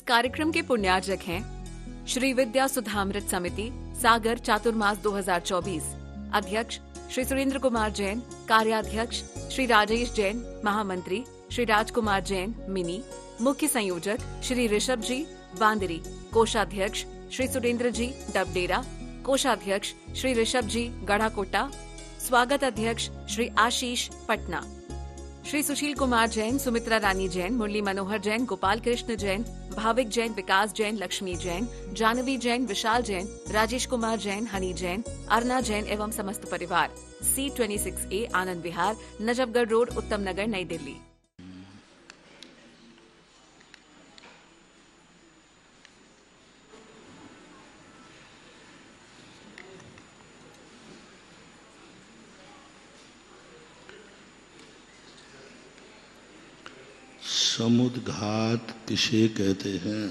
कार्यक्रम के पुण्यार्जक हैं श्री विद्या सुधामृत समिति सागर चातुर्मास 2024, अध्यक्ष श्री सुरेंद्र कुमार जैन, कार्याध्यक्ष श्री राजेश जैन, महामंत्री श्री राजकुमार जैन मिनी, मुख्य संयोजक श्री ऋषभ जी बांदरी, कोषाध्यक्ष श्री सुरेंद्र जी डबडेरा, कोषाध्यक्ष श्री ऋषभ जी गढ़ाकोटा, स्वागत अध्यक्ष श्री आशीष पटना, श्री सुशील कुमार जैन, सुमित्रा रानी जैन, मुरली मनोहर जैन, गोपाल कृष्ण जैन, भाविक जैन, विकास जैन, लक्ष्मी जैन, जानवी जैन, विशाल जैन, राजेश कुमार जैन, हनी जैन, अर्ना जैन एवं समस्त परिवार। C26A आनंद विहार, नजफगढ़ रोड, उत्तम नगर, नई दिल्ली। समुद्घात किसे कहते हैं?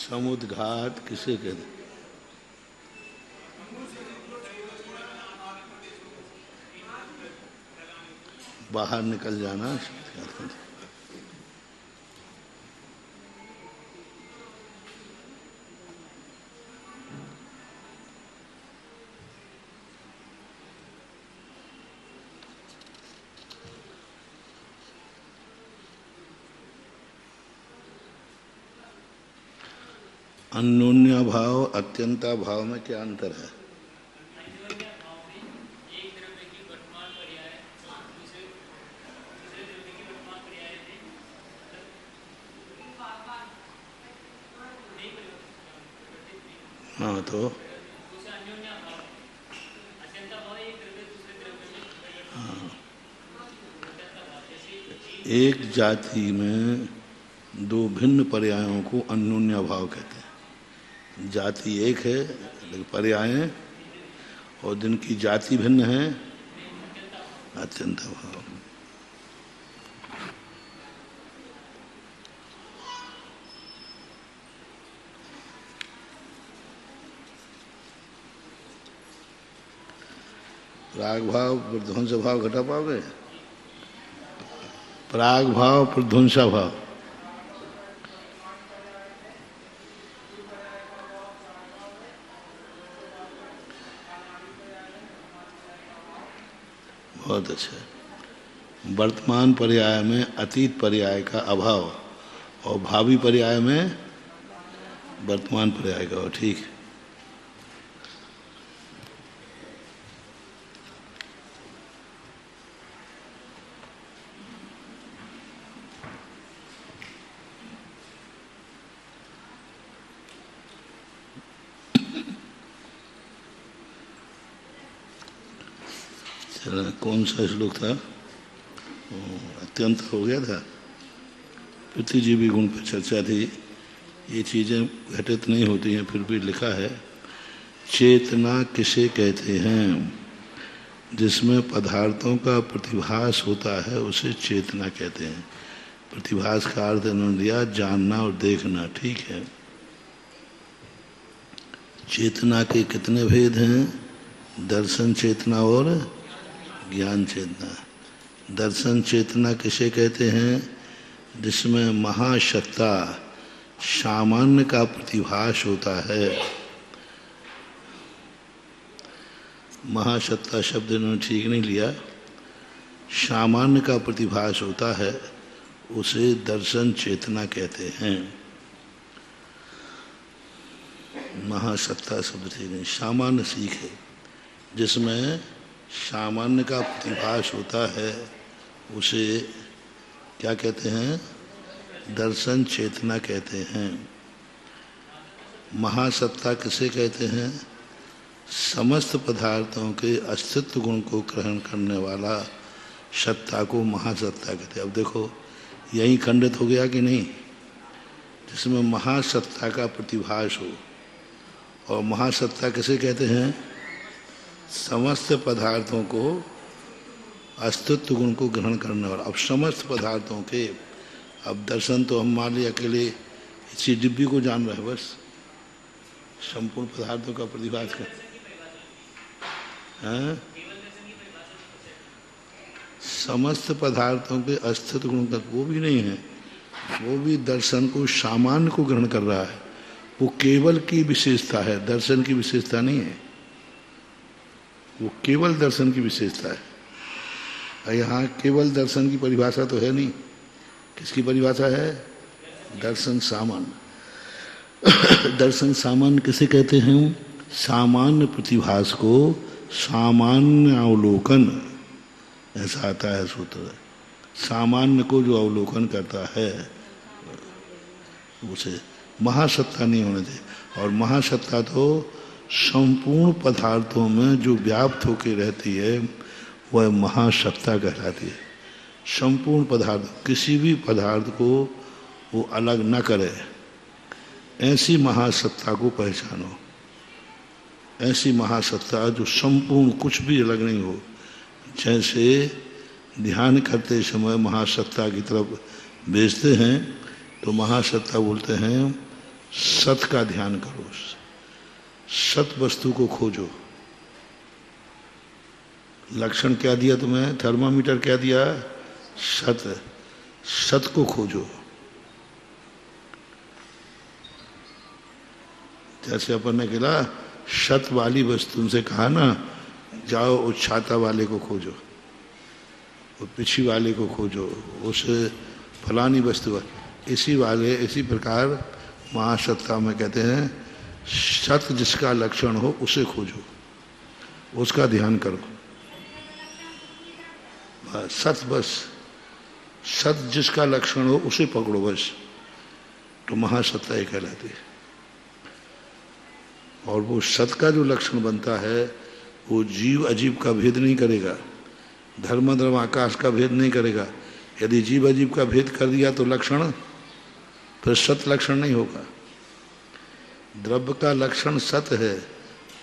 समुद्घात किसे कहते हैं? बाहर निकल जाना। अन्योन्या भाव अत्यंता भाव में क्या अंतर है? हाँ तो हाँ, एक जाति में दो भिन्न पर्यायों को अन्योन्या भाव कहते हैं। जाति एक है लेकिन पर्याय हैं, और जिनकी जाति भिन्न है अत्यंत भाव। प्राग भाव प्रध्वंस भाव घटा पाओगे? प्राग भाव प्रध्वंसा भाव। बहुत अच्छा। वर्तमान पर्याय में अतीत पर्याय का अभाव और भावी पर्याय में वर्तमान पर्याय का। ठीक है। कौन सा श्लोक था? अत्यंत हो गया था। प्रतिजीवी गुण पर चर्चा थी। ये चीज़ें घटित नहीं होती हैं, फिर भी लिखा है चेतना किसे कहते हैं? जिसमें पदार्थों का प्रतिभास होता है उसे चेतना कहते हैं। प्रतिभास का अर्थ इन्होंने दिया जानना और देखना। ठीक है। चेतना के कितने भेद हैं? दर्शन चेतना और ज्ञान चेतना। दर्शन चेतना किसे कहते हैं? जिसमें महासत्ता सामान्य का प्रतिभास होता है। महासत्ता शब्द इन्होंने ठीक नहीं लिया। सामान्य का प्रतिभास होता है उसे दर्शन चेतना कहते हैं। महासत्ता शब्द ठीक नहीं, सामान्य सीख है। जिसमें सामान्य का प्रतिभास होता है उसे क्या कहते हैं? दर्शन चेतना कहते हैं। महासत्ता किसे कहते हैं? समस्त पदार्थों के अस्तित्व गुण को ग्रहण करने वाला सत्ता को महासत्ता कहते हैं। अब देखो यही खंडित हो गया कि नहीं? जिसमें महासत्ता का प्रतिभास हो। और महासत्ता किसे कहते हैं? समस्त पदार्थों को अस्तित्व गुण को ग्रहण करने वाला। अब समस्त पदार्थों के, अब दर्शन तो हम मान लिया अकेले इसी डिब्बी को जान रहे हैं, बस संपूर्ण पदार्थों का प्रतिभास कर। हैं? समस्त पदार्थों के अस्तित्व गुण तक वो भी नहीं है, वो भी दर्शन को सामान्य को ग्रहण कर रहा है। वो केवल की विशेषता है, दर्शन की विशेषता नहीं है, वो केवल दर्शन की विशेषता है। और यहाँ केवल दर्शन की परिभाषा तो है नहीं, किसकी परिभाषा है? दर्शन सामान्य। दर्शन सामान्य किसे कहते हैं? सामान्य प्रतिभास को सामान्य अवलोकन, ऐसा आता है सूत्र। सामान्य को जो अवलोकन करता है उसे महासत्ता नहीं होने दे। और महासत्ता तो संपूर्ण पदार्थों में जो व्याप्त होकर रहती है वह महासत्ता कहलाती है। संपूर्ण पदार्थ, किसी भी पदार्थ को वो अलग न करे, ऐसी महासत्ता को पहचानो। ऐसी महासत्ता जो संपूर्ण, कुछ भी अलग नहीं हो। जैसे ध्यान करते समय महासत्ता की तरफ भेजते हैं तो महासत्ता बोलते हैं सत का ध्यान करो, सत वस्तु को खोजो। लक्षण क्या दिया तुम्हें? थर्मामीटर क्या दिया? सत। सत को खोजो। जैसे अपन ने कहा सत वाली वस्तु से कहा ना, जाओ उस छाता वाले को खोजो, वो पिछी वाले को खोजो, उस फलानी वस्तु। इसी प्रकार महासत्ता में कहते हैं सत जिसका लक्षण हो उसे खोजो, उसका ध्यान करो। सत, बस सत जिसका लक्षण हो उसे पकड़ो बस, तो महासत्ता ही कहलाती है। और वो सत का जो लक्षण बनता है वो जीव अजीव का भेद नहीं करेगा, धर्म धर्म आकाश का भेद नहीं करेगा। यदि जीव अजीव का भेद कर दिया तो लक्षण फिर सत लक्षण नहीं होगा। द्रव्य का लक्षण सत है,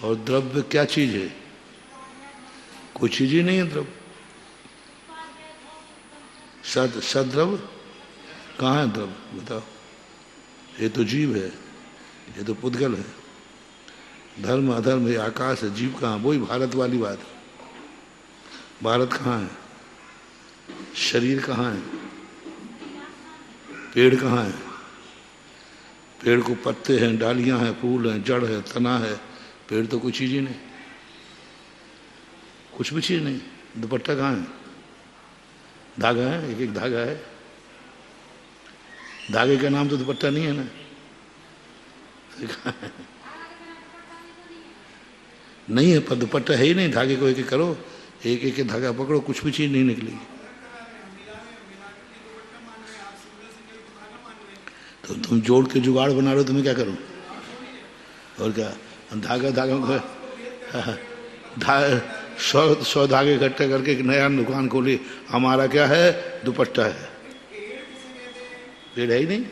और द्रव्य क्या चीज है? कोई चीज ही नहीं है द्रव्य। सद्रव्य कहाँ है? द्रव्य बताओ। ये तो जीव है, ये तो पुद्गल है। धर्म अधर्म ये आकाश है, जीव कहाँ? वही भारत वाली बात है। भारत कहाँ है? शरीर कहाँ है? पेड़ कहाँ है? पेड़ को पत्ते हैं, डालियां हैं, फूल हैं, जड़ है, तना है। पेड़ तो कोई चीज ही नहीं, कुछ भी चीज नहीं। दुपट्टा कहाँ है? धागा है, एक एक धागा है। धागे का नाम तो दुपट्टा नहीं है ना। नहीं है, पर दुपट्टा है ही नहीं। धागे को एक एक करो, एक एक धागा पकड़ो, कुछ भी चीज नहीं निकलेगी। तो तुम जोड़ के जुगाड़ बना रहे हो, तुम्हें क्या करूं? और क्या? धागा 100 धागे इकट्ठे करके एक नया दुकान खोली। हमारा क्या है? दुपट्टा है। पेड़ है ही नहीं।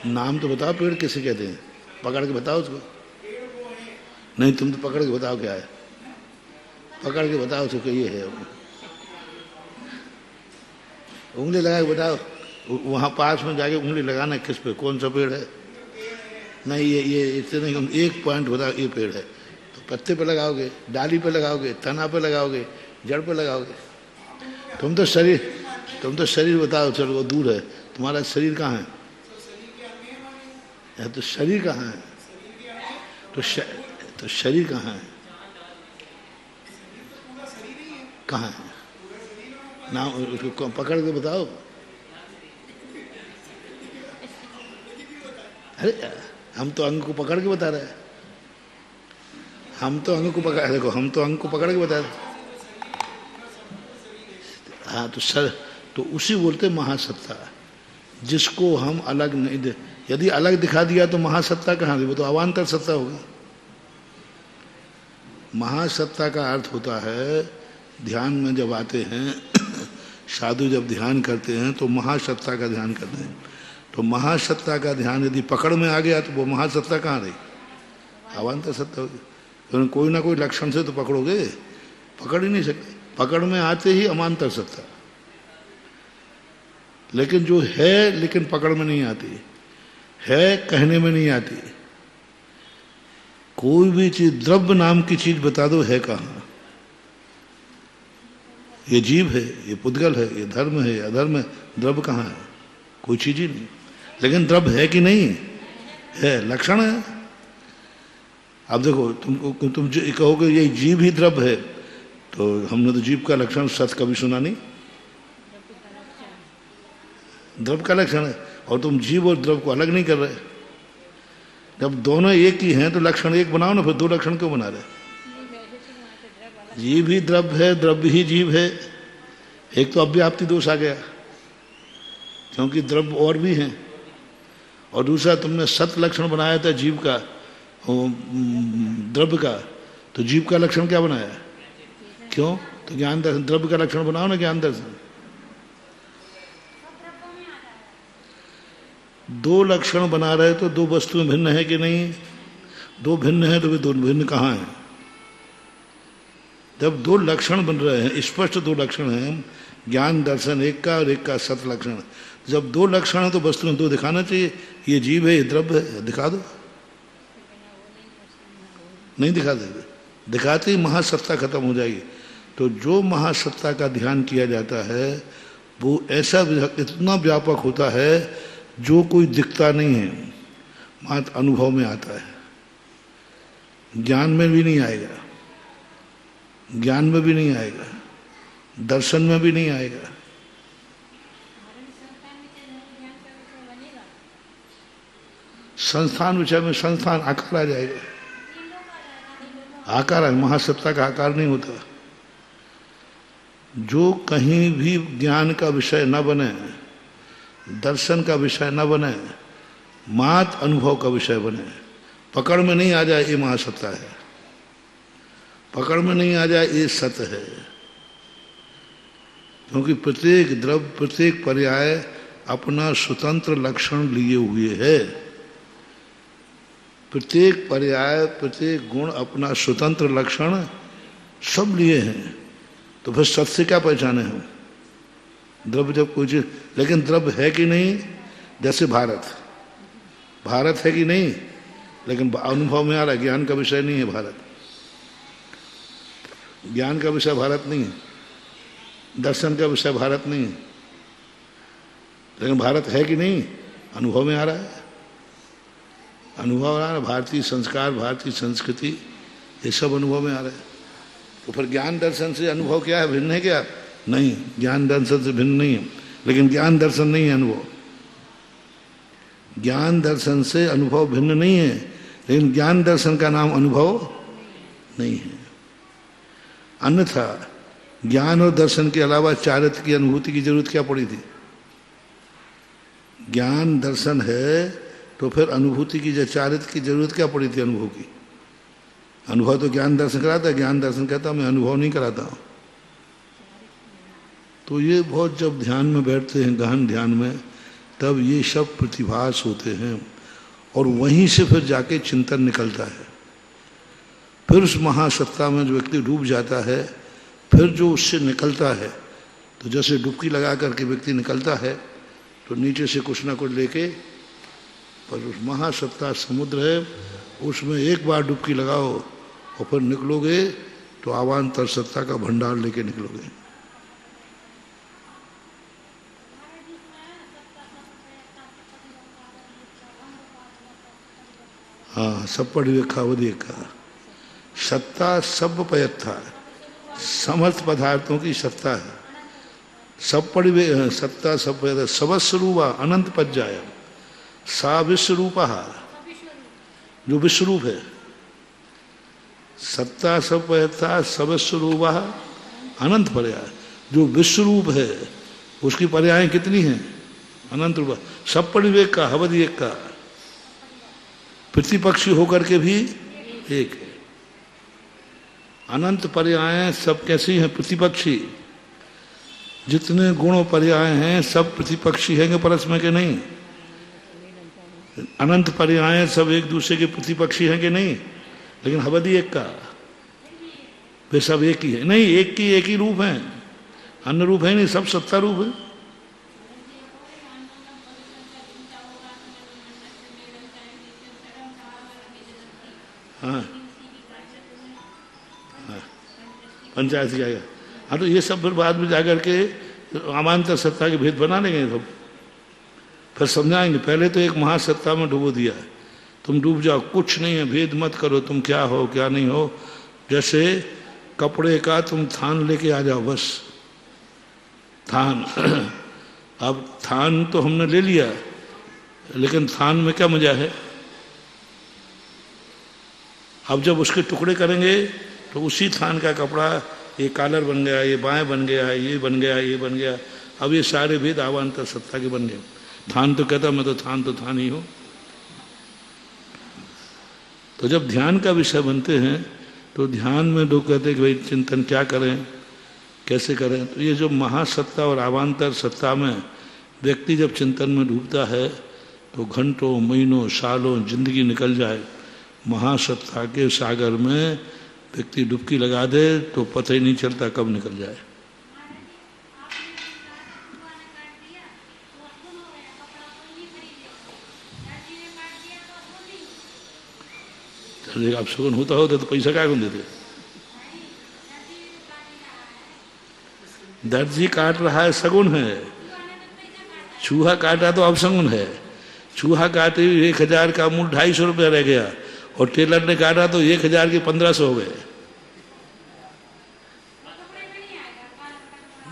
नाम तो बताओ, पेड़ किसे कहते हैं? पकड़ के बताओ उसको। नहीं, तुम तो पकड़ के बताओ क्या है। पकड़ के बताओ उसको कि ये है। उंगली लगा के बताओ। वहां पास में जाके उंगली लगाना किस पे, कौन सा पेड़ है? नहीं, ये इतने नहीं, एक पॉइंट बताओ, ये पेड़ है। तो पत्ते पे लगाओगे, डाली पे लगाओगे, तना पे लगाओगे, जड़ पे लगाओगे। तुम तो शरीर बताओ। चलो वो दूर है, तुम्हारा शरीर कहाँ है? तो शरीर कहाँ है? तो शरीर कहाँ है? कहाँ है? नाम उसको पकड़ के बताओ। अरे हम तो अंग को पकड़ के बता रहे हैं। हम तो अंग को पकड़, देखो हम तो अंग को पकड़ के बता रहे। हाँ, तो उसी बोलते महासत्ता, जिसको हम अलग नहीं दे। यदि अलग दिखा दिया तो महासत्ता कहाँ रही? वो तो अवान्तर सत्ता होगी। महासत्ता का अर्थ होता है, ध्यान में जब आते हैं साधु जब ध्यान करते हैं तो महासत्ता का ध्यान करते हैं। तो महासत्ता का ध्यान यदि पकड़ में आ गया तो वो महासत्ता कहाँ रही? अवान्तर सत्ता होगी। तो कोई ना कोई लक्षण से तो पकड़ोगे, पकड़ ही नहीं सकते। पकड़ में आते ही अमांतर सत्ता। लेकिन जो है, लेकिन पकड़ में नहीं आती है, कहने में नहीं आती, कोई भी चीज द्रव्य नाम की चीज बता दो है कहाँ? ये जीव है, ये पुद्गल है, ये धर्म है, ये अधर्म है, द्रव्य कहाँ है? कोई चीज ही नहीं। लेकिन द्रव्य है कि नहीं है? लक्षण है। अब देखो, तुम कहोगे ये जीव ही द्रव्य है, तो हमने तो जीव का लक्षण सत कभी सुना नहीं। द्रव्य का लक्षण है, और तुम जीव और द्रव्य को अलग नहीं कर रहे। जब दोनों एक ही हैं तो लक्षण एक बनाओ ना, फिर दो लक्षण क्यों बना रहे? जीव ही द्रव्य है, द्रव्य ही जीव है। एक तो अव्याप्ति दोष आ गया, क्योंकि द्रव्य और भी हैं, और दूसरा तुमने सत लक्षण बनाया था जीव का, द्रव्य का, तो जीव का लक्षण क्या बनाया? क्यों? तो ज्ञान दर्शन, द्रव्य का लक्षण बनाओ ना, ज्ञान दर्शन। दो लक्षण बना रहे तो दो वस्तुएं भिन्न है कि नहीं? दो भिन्न है तो वे दो भिन्न कहाँ हैं? जब दो लक्षण बन रहे हैं, स्पष्ट दो लक्षण हैं, ज्ञान दर्शन एक का और एक का सत लक्षण, जब दो लक्षण है तो वस्तुएं दो दिखाना चाहिए। ये जीव है, ये द्रव्य है, दिखा दो। नहीं दिखा देते, दिखाते ही महासत्ता खत्म हो जाएगी। तो जो महासत्ता का ध्यान किया जाता है वो ऐसा इतना व्यापक होता है जो कोई दिखता नहीं है, मात्र अनुभव में आता है। ज्ञान में भी नहीं आएगा, ज्ञान में भी नहीं आएगा, दर्शन में भी नहीं आएगा। संस्थान विषय में संस्थान आकार आ जाएगा। आकार है, महासत्ता का आकार नहीं होता। जो कहीं भी ज्ञान का विषय न बने, दर्शन का विषय न बने, मात्र अनुभव का विषय बने, पकड़ में नहीं आ जाए ये महासत्ता है, पकड़ में नहीं आ जाए ये सत्य है। क्योंकि प्रत्येक द्रव्य, प्रत्येक पर्याय अपना स्वतंत्र लक्षण लिए हुए है। प्रत्येक पर्याय, प्रत्येक गुण अपना स्वतंत्र लक्षण सब लिए हैं। तो फिर सत्य से क्या पहचाने हम? द्रव्य जब कोई चीज, लेकिन द्रव्य है कि नहीं? जैसे भारत, भारत है कि नहीं? लेकिन अनुभव में आ रहा है, ज्ञान का विषय नहीं है भारत, ज्ञान का विषय भारत नहीं है, दर्शन का विषय भारत नहीं है, लेकिन भारत है कि नहीं? अनुभव में आ रहा है, अनुभव आ रहा है। भारतीय संस्कार, भारतीय संस्कृति, ये सब अनुभव में आ रहा है। तो फिर ज्ञान दर्शन से अनुभव क्या है? भिन्न है क्या? नहीं, ज्ञान दर्शन से भिन्न नहीं है, लेकिन ज्ञान दर्शन नहीं है अनुभव। ज्ञान दर्शन से अनुभव भिन्न नहीं है, लेकिन ज्ञान दर्शन का नाम अनुभव नहीं है। अन्यथा ज्ञान और दर्शन के अलावा चारित्र की अनुभूति की जरूरत क्या पड़ी थी? ज्ञान दर्शन है तो फिर अनुभूति की, चारित्र की जरूरत क्या पड़ी थी अनुभव की? अनुभव तो ज्ञान दर्शन कराता है, ज्ञान दर्शन कहता मैं अनुभव नहीं कराता हूं। तो ये बहुत, जब ध्यान में बैठते हैं, गहन ध्यान में, तब ये सब प्रतिभास होते हैं, और वहीं से फिर जाके चिंतन निकलता है। फिर उस महासत्ता में जो व्यक्ति डूब जाता है, फिर जो उससे निकलता है, तो जैसे डुबकी लगा करके व्यक्ति निकलता है तो नीचे से कुछ ना कुछ लेके, पर उस महासत्ता समुद्र है, उसमें एक बार डुबकी लगाओ और फिर निकलोगे तो अवान्तर सत्ता का भंडार लेके निकलोगे। हाँ, सब पढ़ देखा वो देखा। सत्ता सब पयत्था, समर्थ पदार्थों की सत्ता है। सब पढ़ सत्ता सब पयत्था, सबस्वरूपा अनंत पज्जाय, सा विश्वरूपा, जो विश्वरूप है। सत्ता सब पयत्था, सबस्वरूपा अनंत पर्याय, जो विश्वरूप है उसकी पर्याय कितनी हैं? अनंत रूपा। सब परिवेक का, हवद एक का, प्रतिपक्षी होकर के भी एक है। अनंत पर्याय सब कैसी हैं? प्रतिपक्षी। जितने गुण पर्याय हैं सब प्रतिपक्षी हैं परस्पर के नहीं? अनंत पर्याय सब एक दूसरे के प्रतिपक्षी हैं कि नहीं? लेकिन हवदी एक का, वे सब एक ही है। नहीं, एक की एक ही रूप है, अन्य रूप है नहीं, सब सत्ता रूप है। हाँ, पंचायत क्या गया। हाँ तो ये सब फिर बाद में जाकर के अमांतर सत्ता के भेद बना लेंगे सब, फिर समझाएंगे। पहले तो एक महासत्ता में डुबो दिया है, तुम डूब जाओ, कुछ नहीं है, भेद मत करो, तुम क्या हो क्या नहीं हो। जैसे कपड़े का तुम थान लेके आ जाओ, बस थान। अब थान तो हमने ले लिया, लेकिन थान में क्या मजा है। अब जब उसके टुकड़े करेंगे तो उसी थान का कपड़ा, ये कॉलर बन गया, ये बाएं बन गया, ये बन गया, ये बन गया। अब ये सारे भेद अवान्तर सत्ता के बन गए। थान तो कहता मैं तो थान ही हूं। तो जब ध्यान का विषय बनते हैं तो ध्यान में लोग कहते हैं कि भाई चिंतन क्या करें, कैसे करें। तो ये जो महासत्ता और अवान्तर सत्ता में व्यक्ति जब चिंतन में डूबता है तो घंटों महीनों सालों जिंदगी निकल जाए। महासत्ता के सागर में व्यक्ति डुबकी लगा दे तो पता ही नहीं चलता कब निकल जाए। आप शगुन होता होता तो पैसा क्या कौन देते। दर्जी काट रहा है शगुन है, चूहा काटा तो अपशगुन है। चूहा काटे 1000 का मूल 250 रुपया रह गया, और टेलर ने काटा तो 1000 के 1500 हो गए।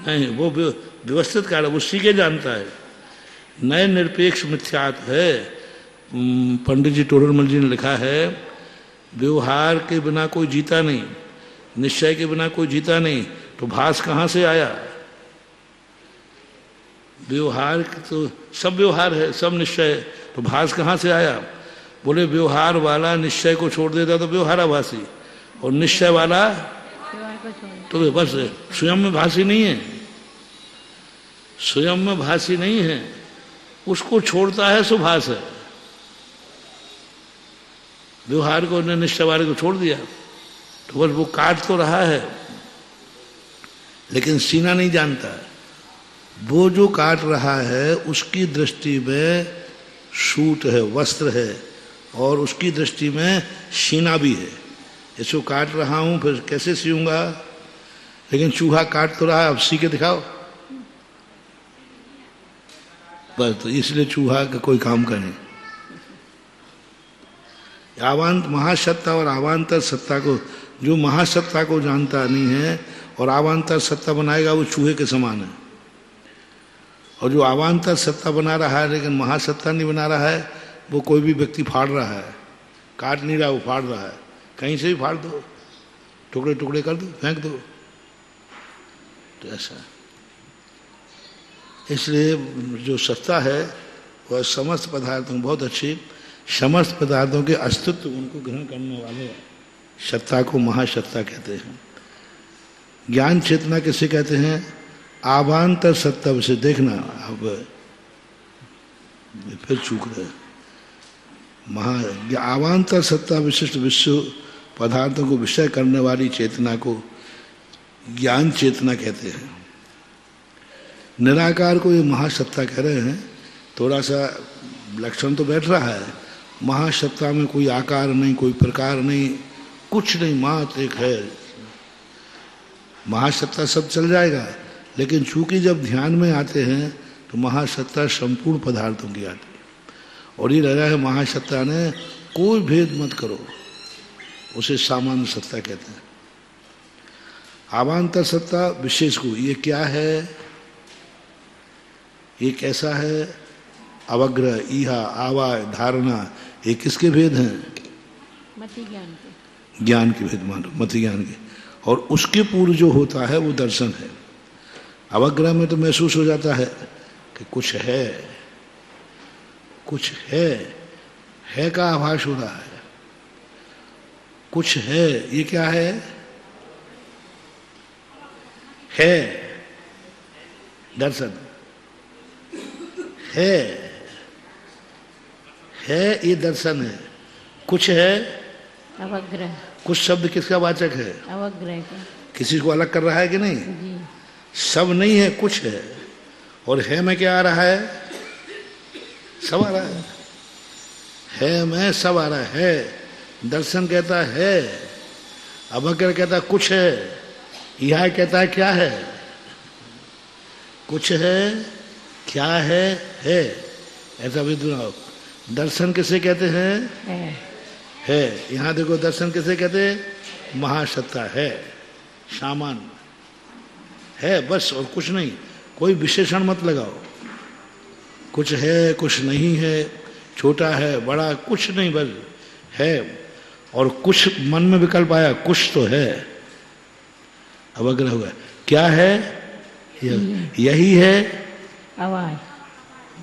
नहीं, वो व्यवस्थित काटा, वो सीखे जानता है। नए निरपेक्ष मिथ्यात्व है। पंडित जी टोडरमल जी ने लिखा है, व्यवहार के बिना कोई जीता नहीं, निश्चय के बिना कोई जीता नहीं, तो भास कहाँ से आया। व्यवहार तो सब व्यवहार है, सब निश्चय है, तो भास कहाँ से आया। बोले व्यवहार वाला निश्चय को छोड़ देता तो व्यवहाराभासी, और निश्चय वाला तो बस स्वयं में भासी नहीं है, स्वयं में भासी नहीं है, उसको छोड़ता है सो भास है। व्यवहार को ने निश्चय वाले को छोड़ दिया तो बस वो काट तो रहा है, लेकिन सीना नहीं जानता। वो जो काट रहा है उसकी दृष्टि में सूट है, वस्त्र है, और उसकी दृष्टि में सीना भी है। इसको काट रहा हूं फिर कैसे सीऊंगा, लेकिन चूहा काट तो रहा है, अब सी के दिखाओ बस। तो इसलिए चूहा का कोई काम का नहीं। महासत्ता और अवान्तर सत्ता को, जो महासत्ता को जानता नहीं है और अवान्तर सत्ता बनाएगा वो चूहे के समान है। और जो अवान्तर सत्ता बना रहा है लेकिन महासत्ता नहीं बना रहा है, वो कोई भी व्यक्ति फाड़ रहा है, काट नहीं रहा, वो फाड़ रहा है। कहीं से भी फाड़ दो, टुकड़े टुकड़े कर दो, फेंक दो, तो ऐसा। इसलिए जो सत्ता है वह समस्त पदार्थों, बहुत अच्छी, समस्त पदार्थों के अस्तित्व उनको ग्रहण करने वाले सत्ता को महासत्ता कहते हैं। ज्ञान चेतना किसे कहते हैं, अवान्तर सत्ता से। देखना अब फिर चूक रहे। अवान्तर सत्ता विशिष्ट विश्व पदार्थों को विषय करने वाली चेतना को ज्ञान चेतना कहते हैं। निराकार को ये महासत्ता कह रहे हैं। थोड़ा सा लक्षण तो बैठ रहा है। महासत्ता में कोई आकार नहीं, कोई प्रकार नहीं, कुछ नहीं, मात्र एक है। महासत्ता सब चल जाएगा, लेकिन चूंकि जब ध्यान में आते हैं तो महासत्ता संपूर्ण पदार्थों की आती है। और ये लग रहा है महासत्ता ने कोई भेद मत करो, उसे सामान्य सत्ता कहते हैं। अवान्तर सत्ता विशेष को, ये क्या है, ये कैसा है, अवग्रह, ईहा, आवाय, धारणा, ये किसके भेद हैं, मति ज्ञान के, ज्ञान के भेद मानो, मति ज्ञान के। और उसके पूर्व जो होता है वो दर्शन है। अवग्रह में तो महसूस हो जाता है कि कुछ है, कुछ है का आभास हो रहा है, कुछ है। ये क्या है दर्शन है, ये दर्शन है। कुछ है अवग्रह, कुछ शब्द किसका वाचक है, अवग्रह का, किसी को अलग कर रहा है कि नहीं जी। सब नहीं है, कुछ है। और है में क्या आ रहा है, सब आ रहा है में सब आ रहा है। दर्शन कहता है, अवग्रह कहता कुछ है, यह कहता है क्या है, कुछ है, क्या है। ऐसा भी सुनाओ। दर्शन किसे कहते हैं? है। यहां देखो, दर्शन किसे कहते हैं? महासत्ता है, सामान है बस, और कुछ नहीं। कोई विशेषण मत लगाओ। कुछ है, कुछ नहीं है, छोटा है, बड़ा, कुछ नहीं, बस है। और कुछ मन में विकल्प आया, कुछ तो है, अवग्रह हुआ। क्या है? यही है आवाज।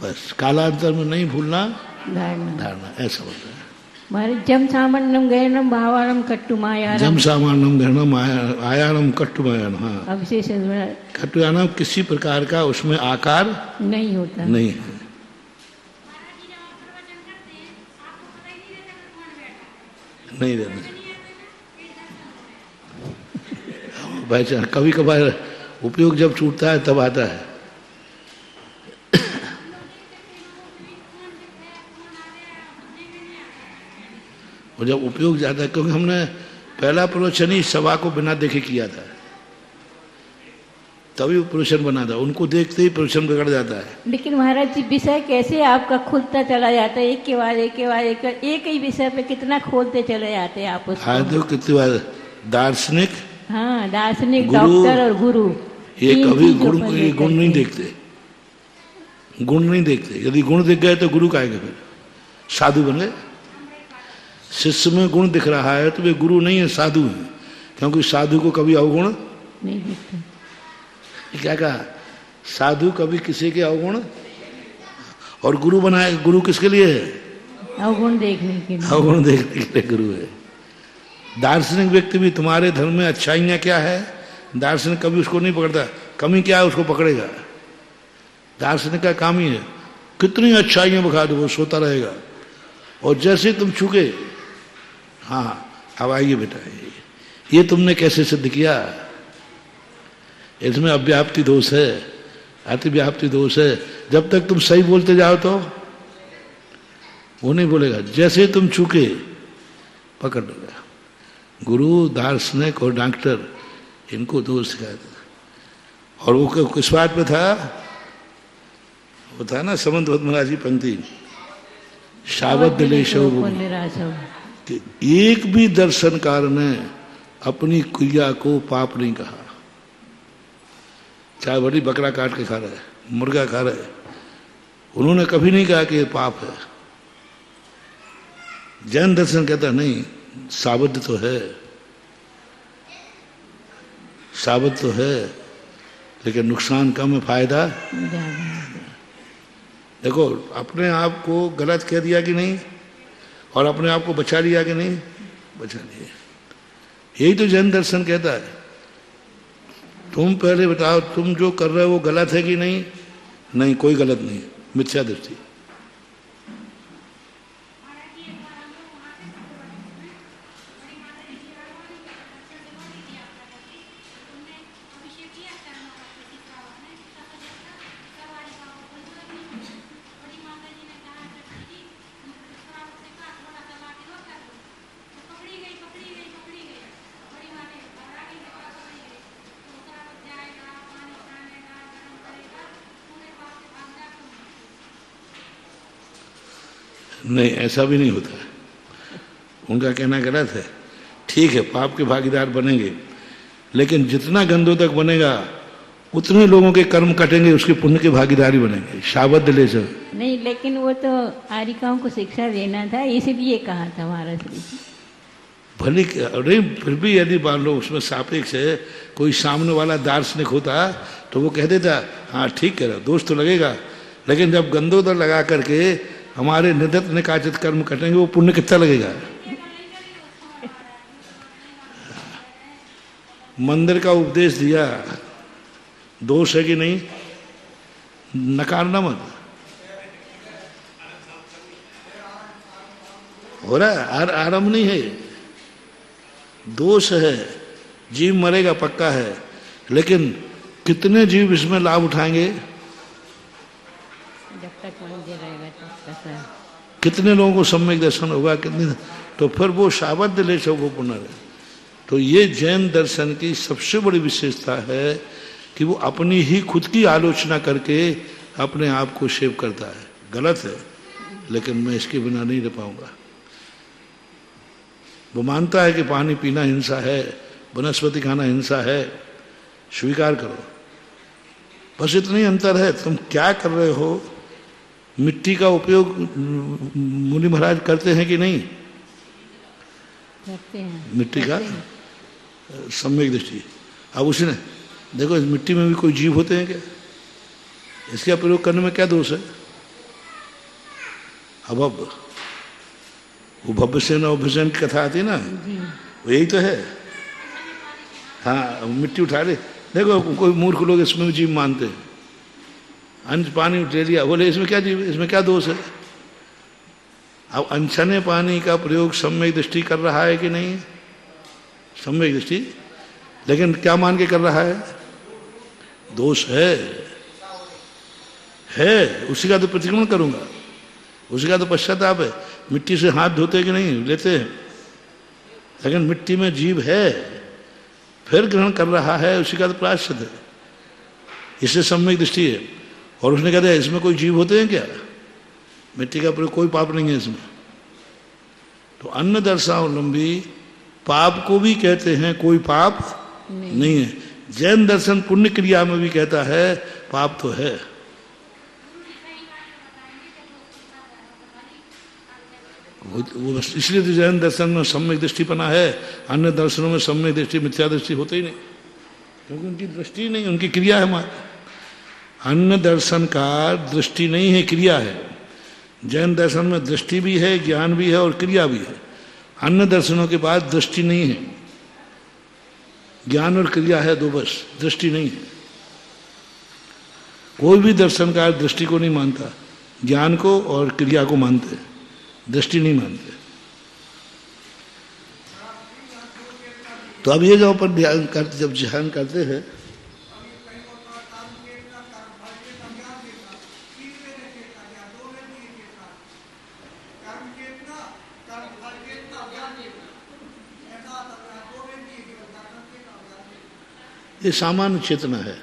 बस, कालांतर में नहीं भूलना धारणा। ऐसा होता है। हमारे जम सामान्यम गहनम भावारम कट्टु मायारम। जम सामान्यम गहनम आयानम कट्टु मायानम। हाँ, अविशेष कट्टु आयानम, किसी प्रकार का उसमें आकार नहीं होता, नहीं है। नहीं रहना भाई। कभी कभार उपयोग जब छूटता है तब आता है। और जब उपयोग जाता है, क्योंकि हमने पहला प्रवचन ही सभा को बिना देखे किया था, तभी प्रवचन बना था। उनको देखते ही प्रवचन बिगड़ जाता है। लेकिन महाराज जी, विषय कैसे आपका खुलता चला जाता है, एक के बाद एक के बाद एक ही विषय पे कितना खोलते चले जाते हैं आप उसको। हाँ, तो कितनी बार दार्शनिक, हाँ, दार्शनिक, डॉक्टर और गुरु, ये कभी गुण नहीं देखते। गुण नहीं देखते। यदि गुण दिख गए तो गुरु काहेंगे? फिर साधु बन गए। शिष्य में गुण दिख रहा है तो वे गुरु नहीं है, साधु है। क्योंकि साधु को कभी अवगुण नहीं दिखते। क्या कहा? साधु कभी किसी के अवगुण, और गुरु बनाए। गुरु किसके लिए है? अवगुण देखने के लिए। अवगुण देखने के लिए गुरु है। दार्शनिक व्यक्ति भी तुम्हारे धर्म में अच्छाइयाँ क्या है, दार्शनिक कभी उसको नहीं पकड़ता। कमी क्या है उसको पकड़ेगा। दार्शनिक का काम ही है कितनी अच्छाइयाँ बखा दो, वो सोता रहेगा। और जैसे तुम छूके, हाँ अब आइए बेटा, ये तुमने कैसे सिद्ध किया? इसमें अव्याप्ति दोष है, अतिव्याप्ति दोष है। जब तक तुम सही बोलते जाओ तो वो नहीं बोलेगा। जैसे तुम छूके पकड़ लेगा। गुरु, दार्शनिक और डॉक्टर, इनको दोष सिखाया था। और वो किस बात पे था? वो था ना समंत महाराज की पंक्ति, शावत लेशव, कि एक भी दर्शनकार ने अपनी क्रिया को पाप नहीं कहा। चाहे बड़ी बकरा काट के खा रहा है, मुर्गा खा रहा है, उन्होंने कभी नहीं कहा कि ये पाप है। जैन दर्शन कहता नहीं, साबद्ध तो है, साबद्ध तो है, लेकिन नुकसान कम है, फायदा। देखो, अपने आप को गलत कह दिया कि नहीं, और अपने आप को बचा लिया कि नहीं, बचा लिया। यही तो जैन दर्शन कहता है। तुम पहले बताओ, तुम जो कर रहे हो वो गलत है कि नहीं? नहीं, कोई गलत नहीं, मिथ्या दृष्टि। नहीं, ऐसा भी नहीं होता है। उनका कहना गलत है। ठीक है, पाप के भागीदार बनेंगे, लेकिन जितना गंदोदक बनेगा उतने लोगों के कर्म कटेंगे, उसके पुण्य के भागीदारी बनेंगे। शाबद्ध ले सर नहीं, लेकिन वो तो आरिकाओं को शिक्षा देना था, इसलिए कहा था महाराज जी। भले अरे फिर भी यदि मान लो उसमें सापेक्ष है, कोई सामने वाला दार्शनिक होता तो वो कह देता हाँ ठीक कह रहा, दोष तो लगेगा। लेकिन जब गंदोदर लगा करके हमारे निदत निकाचित कर्म कटेंगे, वो पुण्य कितना लगेगा? मंदिर का उपदेश दिया, दोष है कि नहीं? नकारना मत। हो रहा है, आरंभ नहीं है, दोष है। जीव मरेगा पक्का है, लेकिन कितने जीव इसमें लाभ उठाएंगे? जब तक मंदिर रहेगा तब तक। कितने लोगों को सम्यक दर्शन होगा, कितने? तो फिर वो शाबद्ध ले सब वो पुनः तो ये जैन दर्शन की सबसे बड़ी विशेषता है कि वो अपनी ही खुद की आलोचना करके अपने आप को सेव करता है। गलत है, लेकिन मैं इसके बिना नहीं रह पाऊंगा। वो मानता है कि पानी पीना हिंसा है, वनस्पति खाना हिंसा है, स्वीकार करो, बस इतना ही अंतर है। तुम क्या कर रहे हो? मिट्टी का उपयोग मुनि महाराज करते हैं कि नहीं? करते हैं। मिट्टी का सम्यक दृष्टि। अब उसने देखो, इस मिट्टी में भी कोई जीव होते हैं क्या? इसका प्रयोग करने में क्या दोष है? अब वो भव्यसेन और भूषण की कथा आती है ना, वो यही तो है। हाँ, मिट्टी उठा ले, देखो कोई मूर्ख लोग इसमें भी जीव मानते हैं। अंश पानी उठे लिया, बोले इसमें क्या जीव, इसमें क्या दोष है? अब अनछने पानी का प्रयोग सम्यक दृष्टि कर रहा है कि नहीं? सम्यक दृष्टि, लेकिन क्या मान के कर रहा है? दोष है, उसी का तो प्रतिक्रमण करूंगा, उसी का तो पश्चाताप है। मिट्टी से हाथ धोते कि नहीं? लेते हैं, लेकिन मिट्टी में जीव है, फिर ग्रहण कर रहा है, उसी का तो प्रायश्चित है। इससे सम्यक दृष्टि है। और उसने कहते हैं इसमें कोई जीव होते हैं क्या? मिट्टी का प्रयोग, कोई पाप नहीं है इसमें। तो अन्न दर्शावलंबी पाप को भी कहते हैं कोई पाप नहीं है। जैन दर्शन पुण्य क्रिया में भी कहता है पाप तो है। वो इसलिए तो जैन दर्शन में सम्यक दृष्टिपना है, अन्य दर्शनों में सम्यक दृष्टि मिथ्या दृष्टि होते ही नहीं, क्योंकि उनकी दृष्टि नहीं, उनकी क्रिया है। हमारी अन्य दर्शन का दृष्टि नहीं है, क्रिया है। जैन दर्शन में दृष्टि भी है, ज्ञान भी है और क्रिया भी है। अन्य दर्शनों के बाद दृष्टि नहीं है, ज्ञान और क्रिया है दो, बस दृष्टि नहीं है। कोई भी दर्शनकार दृष्टि को नहीं मानता, ज्ञान को और क्रिया को मानते, दृष्टि नहीं मानते। तो अब ये जो अपन ध्यान करते, जब ध्यान करते हैं, ये सामान्य चेतना है,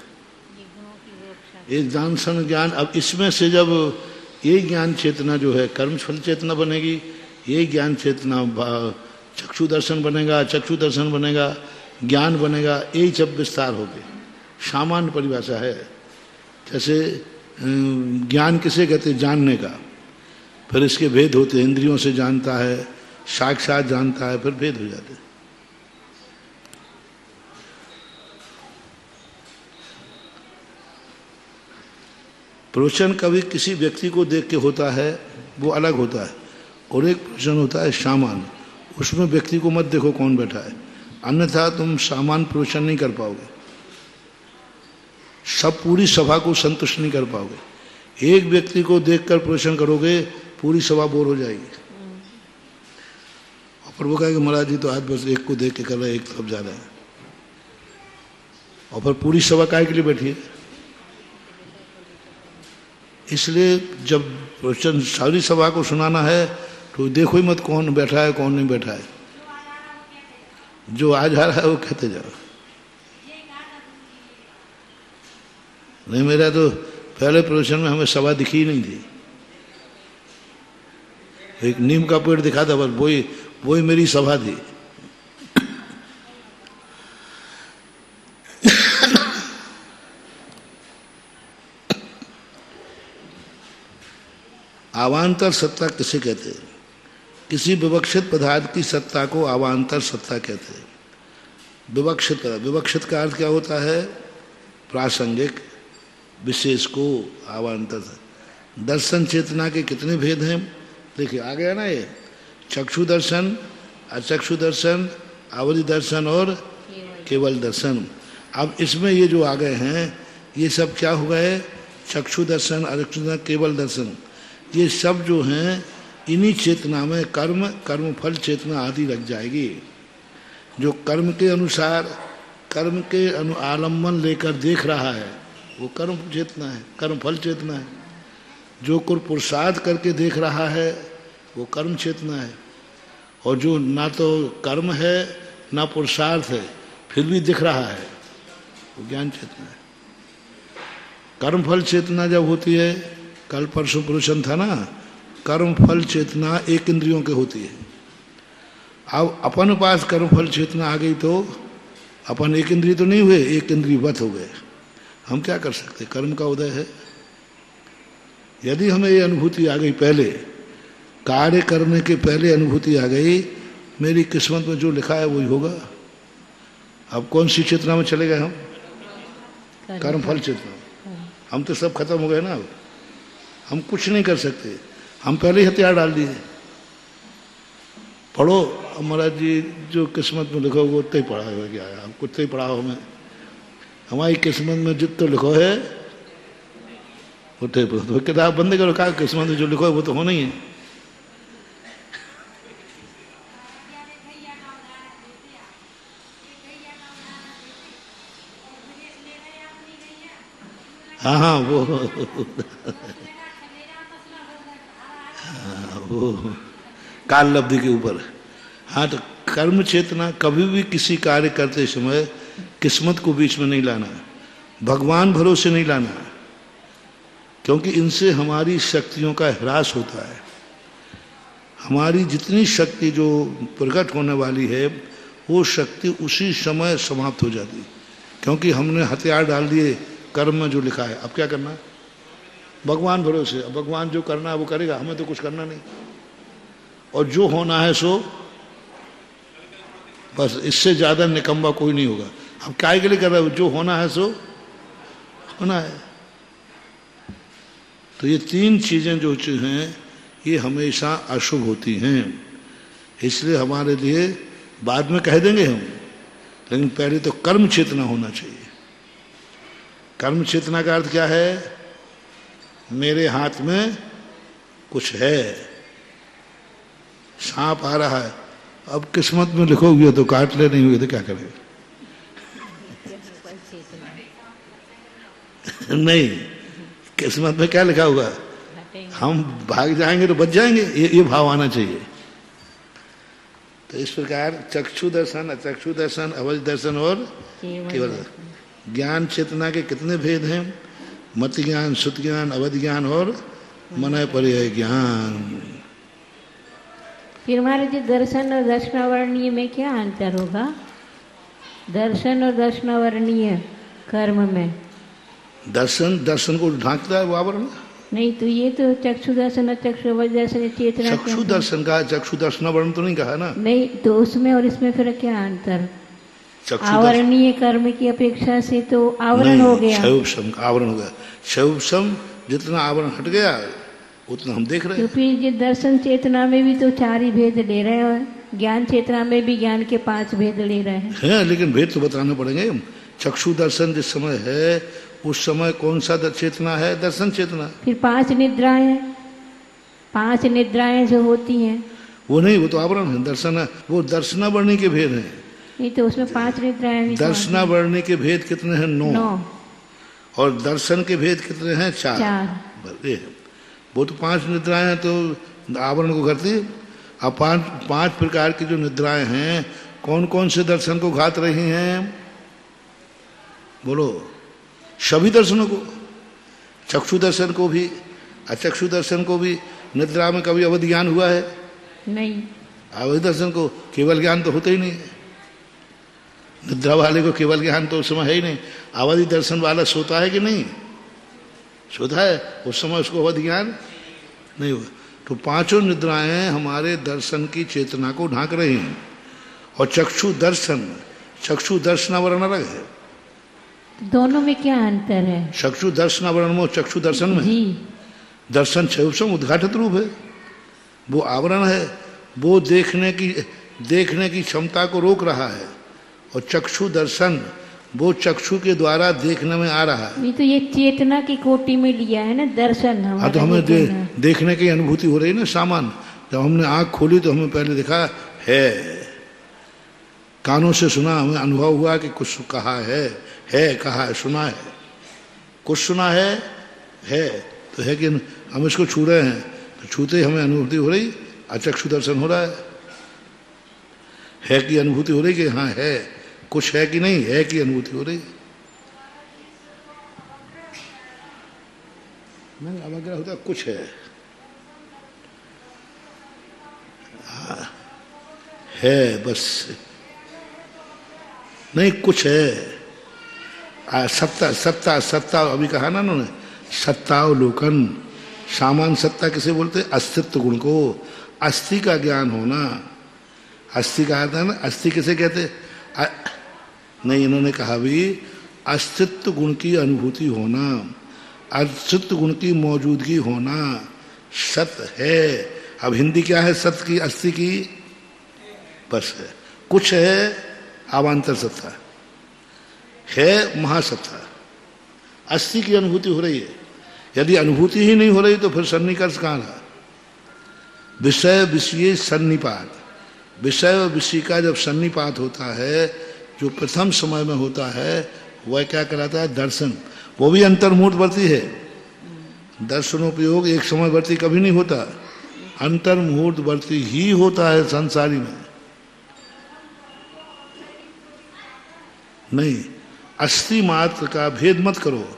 एक दान ज्ञान। अब इसमें से जब ये ज्ञान चेतना जो है कर्म फल चेतना बनेगी, ये ज्ञान चेतना चक्षु दर्शन बनेगा, चक्षु दर्शन बनेगा, ज्ञान बनेगा, यही जब विस्तार हो गए। सामान्य परिभाषा है। जैसे ज्ञान किसे कहते हैं? जानने का। फिर इसके भेद होते हैं, इंद्रियों से जानता है, साक्षात जानता है, फिर भेद हो जाते हैं। प्रवचन कभी किसी व्यक्ति को देख के होता है, वो अलग होता है, और एक प्रवचन होता है सामान्य, उसमें व्यक्ति को मत देखो कौन बैठा है, अन्यथा तुम सामान्य प्रवचन नहीं कर पाओगे, सब पूरी सभा को संतुष्ट नहीं कर पाओगे। एक व्यक्ति को देखकर प्रवचन करोगे, पूरी सभा बोर हो जाएगी। और वो कहेगा महाराज जी तो आज बस एक को देख के कर रहे हैं, एक तरफ जा रहे हैं, और फिर पूरी सभा काहे के लिए बैठी है? इसलिए जब प्रवचन सारी सभा को सुनाना है तो देखो ही मत कौन बैठा है कौन नहीं बैठा है, जो आ जा रहा है वो कहते जाओ। नहीं, मेरा तो पहले प्रवचन में हमें सभा दिखी ही नहीं थी, एक नीम का पेड़ दिखा था, बस वही मेरी सभा थी। अवान्तर सत्ता किसे कहते हैं? किसी विवक्षित पदार्थ की सत्ता को अवान्तर सत्ता कहते हैं। विवक्षित पदार्थ, विवक्षित का अर्थ क्या होता है? प्रासंगिक, विशेष को अवान्तर। दर्शन चेतना के कितने भेद हैं देखिए, आ गया ना ये, चक्षु दर्शन, अचक्षु दर्शन, अवधि दर्शन और केवल दर्शन। अब इसमें ये जो आ गए हैं ये सब क्या हो गए? चक्षु दर्शन, अचक्षु दर्शन, केवल दर्शन, ये सब जो हैं इन्हीं चेतना में कर्म फल चेतना आदि लग जाएगी। जो कर्म के अनुसार, कर्म के आलम्बन लेकर देख रहा है वो कर्म चेतना है, कर्म फल चेतना है। जो कोई पुरुषार्थ करके देख रहा है वो कर्म चेतना है। और जो ना तो कर्म है ना पुरुषार्थ है, फिर भी दिख रहा है, वो ज्ञान चेतना है। कर्मफल चेतना जब होती है, कल परसों प्रवचन था ना, कर्मफल चेतना एक इंद्रियों के होती है। अब अपन पास कर्मफल चेतना आ गई तो अपन एक इंद्रिय तो नहीं हुए, एक इंद्रियवत हो गए। हम क्या कर सकते, कर्म का उदय है। यदि हमें ये अनुभूति आ गई, पहले कार्य करने के पहले अनुभूति आ गई, मेरी किस्मत में जो लिखा है वही होगा। अब कौन सी चेतना में चले गए हम? कर्मफल चेतना। हम तो सब खत्म हो गए ना, अब हम कुछ नहीं कर सकते, हम पहले ही हथियार डाल दिए। पढ़ो महाराज जी, जो किस्मत में लिखो वो उतना ही पढ़ा है, क्या है, हम कुछ ही पढ़ा हो। हमें हमारी किस्मत में जितना लिखो है उतना ही पढ़ो। तो किताब बंद करो, कहा किस्मत में जो लिखो है वो तो होना ही है। हाँ हाँ वो काल लब्धि के ऊपर। हाँ, तो कर्म चेतना कभी भी किसी कार्य करते समय किस्मत को बीच में नहीं लाना, भगवान भरोसे नहीं लाना, क्योंकि इनसे हमारी शक्तियों का ह्रास होता है। हमारी जितनी शक्ति जो प्रकट होने वाली है वो शक्ति उसी समय समाप्त हो जाती, क्योंकि हमने हथियार डाल दिए कर्म में जो लिखा है। अब क्या करना, भगवान भरोसे। अब भगवान जो करना है वो करेगा, हमें तो कुछ करना नहीं। और जो होना है सो बस, इससे ज्यादा निकम्मा कोई नहीं होगा। अब काय के लिए कर रहा है, जो होना है सो होना है। तो ये तीन चीजें जो हैं ये हमेशा अशुभ होती हैं, इसलिए हमारे लिए बाद में कह देंगे हम, लेकिन पहले तो कर्म चेतना होना चाहिए। कर्म चेतना का अर्थ क्या है, मेरे हाथ में कुछ है, सांप आ रहा है, अब किस्मत में लिखोगे तो काट ले, नहीं हुए तो क्या करेंगे? नहीं, किस्मत में क्या लिखा होगा, हम भाग जाएंगे तो बच जाएंगे, ये भाव आना चाहिए। तो इस प्रकार चक्षु दर्शन, अचक्षु दर्शन, अवध दर्शन और केवल दर्शन। ज्ञान चेतना के कितने भेद हैं? मत ज्ञान, सुत ज्ञान, अवध ज्ञान और मनय पर्याय ज्ञान। फिर हमारे जो दर्शन और दर्शनावरणीय में क्या अंतर होगा? दर्शन और दर्शनावरणीय कर्म में दर्शन को ढांकता है वो आवरण नहीं, तो ये तो चक्षु दर्शन और चक्षु अवध दर्शन चेतना। चक्षु दर्शन का, चक्षु दर्शनावरण तो नहीं कहा ना। नहीं, तो उसमें और इसमें फिर क्या अंतर? आवरणीय कर्म की अपेक्षा से तो आवरण हो गया, क्षयोपशम का आवरण हो गया। क्षयोपशम जितना आवरण हट गया उतना हम देख रहे हैं। तो फिर ये दर्शन चेतना में भी तो 4 ही भेद ले रहे हैं, ज्ञान चेतना में भी ज्ञान के 5 भेद ले रहे हैं। लेकिन भेद तो बताने पड़ेंगे। चक्षु दर्शन जिस समय है उस समय कौन सा चेतना है? दर्शन चेतना। फिर 5 निद्राएं, 5 निद्राएं जो होती हैं वो नहीं, वो तो आवरण है। दर्शन है वो दर्शनावरणी के भेद हैं। नहीं, तो उसमें 5 निद्राएं भी। दर्शनावरणी के भेद कितने हैं? 9। और दर्शन के भेद कितने हैं? 4। वो तो 5 निद्राएं हैं तो आवरण को करती। अब 5 प्रकार की जो निद्राएं हैं, कौन कौन से दर्शन को घात रही हैं? बोलो। सभी दर्शनों को, चक्षु दर्शन को भी, अचक्षु दर्शन को भी। निद्रा में कभी अवध ज्ञान हुआ है? नहीं। अवध दर्शन को केवल ज्ञान तो होता ही नहीं। निद्रा वाले को केवल ज्ञान तो उस समय है ही नहीं। अवधि दर्शन वाला सोता है कि नहीं? सोता है, उस समय उसको अवध ज्ञान नहीं हुआ। तो 5 निद्राएं हमारे दर्शन की चेतना को ढांक रही हैं। और चक्षु दर्शनावरण अलग है। दोनों में क्या अंतर है? चक्षु दर्शनावरण में, चक्षु दर्शन में जी। दर्शन क्षयोपशम उद्घाटित रूप है, वो आवरण है, वो देखने की क्षमता को रोक रहा है। और चक्षु दर्शन वो चक्षु के द्वारा देखने में आ रहा है। ये तो ये चेतना की कोटि में लिया है ना दर्शन। हाँ, तो हमें देखने की अनुभूति हो रही है ना। सामान जब हमने आंख खोली तो हमें पहले दिखा है, कानों से सुना, हमें अनुभव हुआ कि कुछ कहा है कहा है, सुना है, कुछ सुना है तो है कि हम इसको छू रहे हैं, तो छूते ही हमें अनुभूति हो रही, अचक्षु दर्शन हो रहा है। है की अनुभूति हो रही कि हाँ है, कुछ है कि नहीं है की अनुभूति हो रही। नहीं, अवग्रह होता कुछ है, हाँ, है बस, नहीं कुछ है। सत्ता सत्ता सत्ता अभी कहा ना उन्होंने, सत्तावलोकन। सामान्य सत्ता किसे बोलते हैं? अस्तित्व गुण को, अस्थि का ज्ञान होना। अस्थि का अर्थ है ना, अस्थि किसे कहते? नहीं, इन्होंने कहा भी अस्तित्व गुण की अनुभूति होना, अस्तित्व गुण की मौजूदगी होना, सत्य है। अब हिंदी क्या है सत्य की, अस्थि की? बस है, कुछ है अवान्तर सत्ता है, महासत्ता। अस्थि की अनुभूति हो रही है। यदि अनुभूति ही नहीं हो रही तो फिर सन्निकर्ष कहाँ रहा? विषय विषय सन्निपात, विषय और विषय का जब सन्निपात होता है, जो प्रथम समय में होता है, वह क्या कहलाता है? दर्शन। वो भी अंतर्मुहूर्तवर्ती है। दर्शनोपयोग एक समयवर्ती कभी नहीं होता, अंतर्मुहूर्तवर्ती ही होता है संसारी में। नहीं, अस्थि मात्र का भेद मत करो।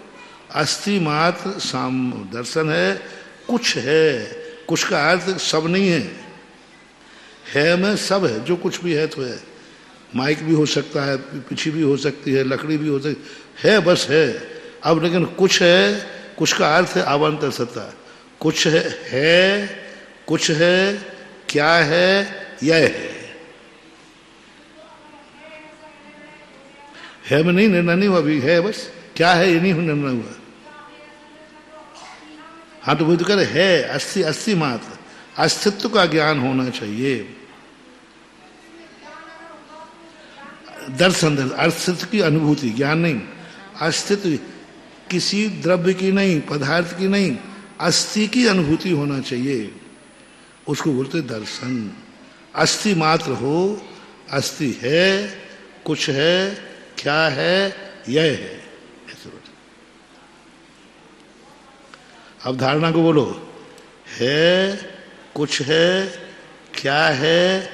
अस्थि मात्र साम दर्शन है, कुछ है। कुछ का अर्थ सब नहीं है में सब है, जो कुछ भी है तो है। माइक भी हो सकता है, पीछे भी हो सकती है, लकड़ी भी हो सकती है, बस है। अब लेकिन कुछ है, कुछ का अर्थ है अवान्तर सत्ता। कुछ है, कुछ है, क्या है? यह है में नहीं निर्णय नहीं हुआ, अभी है बस, क्या है ये नहीं निर्णय हुआ। हाँ तो वही तो कह रहे है, अस्थि अस्थि मात्र, अस्तित्व का ज्ञान होना चाहिए। दर्शन, अस्तित्व की अनुभूति, ज्ञान नहीं। अस्तित्व किसी द्रव्य की नहीं, पदार्थ की नहीं, अस्थि की अनुभूति होना चाहिए, उसको बोलते दर्शन। अस्थि मात्र हो, अस्थि है, कुछ है, क्या है? यह है। अब धारणा को बोलो, है, कुछ है, क्या है?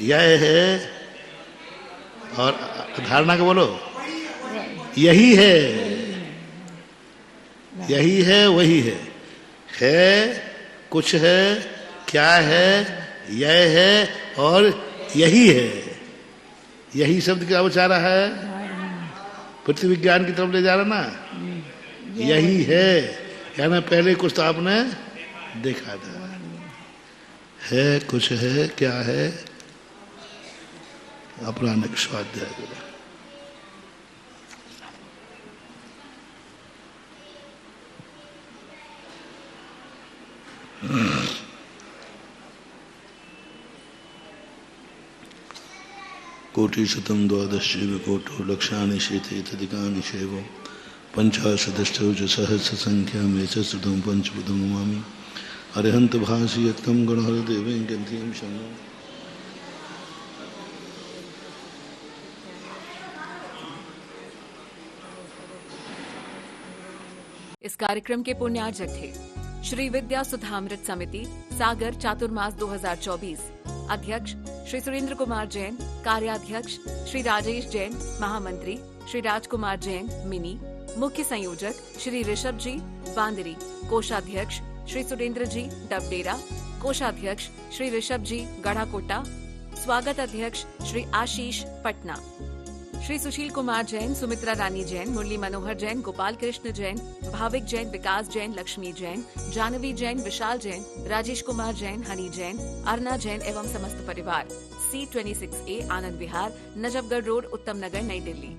यह है। और धारणा को बोलो, यही है, यही है, वही है, कुछ है, क्या है? यह है और यही है। यही शब्द क्या बचा रहा है? पृथ्वी विज्ञान की तरफ ले जा रहा ना, यही है। यानी पहले कुछ तो आपने देखा था, है, कुछ है, क्या है? अपरानिक स्वाध्याय करें। कोटिशतं द्वादशैव कोटो लक्षाणि शेते तदिकानि शैव पंचाशदष्टौ सहस्रसंख्यामेव श्रुतं पंचपदं नमामि। अरिहन्त भासि यत्तं गणहरदेवं गन्धिं शरणं। इस कार्यक्रम के पुण्यार्जक थे श्री विद्या सुधामृत समिति, सागर, चातुर्मास 2024। अध्यक्ष श्री सुरेंद्र कुमार जैन, कार्याध्यक्ष श्री राजेश जैन, महामंत्री श्री राजकुमार जैन, मिनी, मुख्य संयोजक श्री ऋषभ जी, बांदरी, कोषाध्यक्ष श्री सुरेंद्र जी, डबडेरा, कोषाध्यक्ष श्री ऋषभ जी, गढ़ाकोटा, स्वागत अध्यक्ष श्री आशीष, पटना। श्री सुशील कुमार जैन, सुमित्रा रानी जैन, मुरली मनोहर जैन, गोपाल कृष्ण जैन, भाविक जैन, विकास जैन, लक्ष्मी जैन, जानवी जैन, विशाल जैन, राजेश कुमार जैन, हनी जैन, अर्ना जैन एवं समस्त परिवार। C26A आनंद विहार, नजफगढ़ रोड, उत्तम नगर, नई दिल्ली।